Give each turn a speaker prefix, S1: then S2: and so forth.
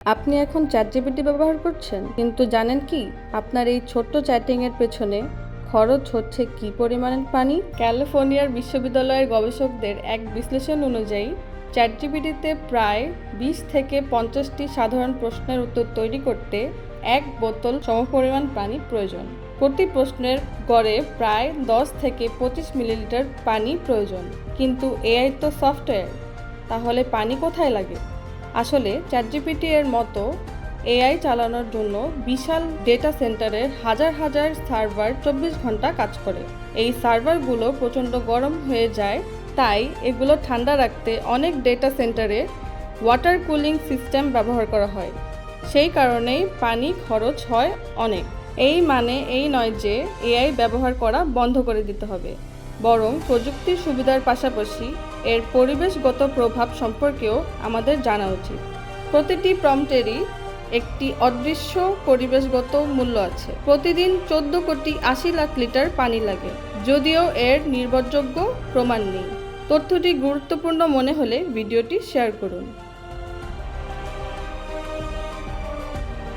S1: আপনি এখন চ্যাটজিপিটি ব্যবহার করছেন, কিন্তু জানেন কি আপনার এই ছোট্ট চ্যাটিংয়ের পেছনে খরচ হচ্ছে কি পরিমাণের পানি? ক্যালিফোর্নিয়ার বিশ্ববিদ্যালয়ের গবেষকদের এক বিশ্লেষণ অনুযায়ী চ্যাটজিপিটিতে প্রায় 20 থেকে 50টি সাধারণ প্রশ্নের উত্তর তৈরি করতে 1 বোতল সমপরিমাণ পানি প্রয়োজন। প্রতি প্রশ্নের গড়ে প্রায় 10 থেকে 25 মিলিলিটার পানি প্রয়োজন। কিন্তু এআই তো সফটওয়্যার, তাহলে পানি কোথায় লাগে? আসলে চ্যাটজিপিটি এর মতো এআই চালানোর জন্য বিশাল ডেটা সেন্টারের হাজার হাজার সার্ভার 24 ঘন্টা কাজ করে। এই সার্ভারগুলো প্রচণ্ড গরম হয়ে যায়, তাই এগুলো ঠান্ডা রাখতে অনেক ডেটা সেন্টারে ওয়াটার কুলিং সিস্টেম ব্যবহার করা হয়। সেই কারণেই পানি খরচ হয় অনেক। এই মানে এই নয় যে এআই ব্যবহার করা বন্ধ করে দিতে হবে, বরং প্রযুক্তির সুবিধার পাশাপাশি এর পরিবেশগত প্রভাব সম্পর্কেও আমাদের জানা উচিত। প্রতিটি প্রম্পটেরই একটি অদৃশ্য পরিবেশগত মূল্য আছে। প্রতিদিন 14,80,00,000 লিটার পানি লাগে, যদিও এর নির্ভরযোগ্য প্রমাণ নেই। তথ্যটি গুরুত্বপূর্ণ মনে হলে ভিডিওটি শেয়ার করুন।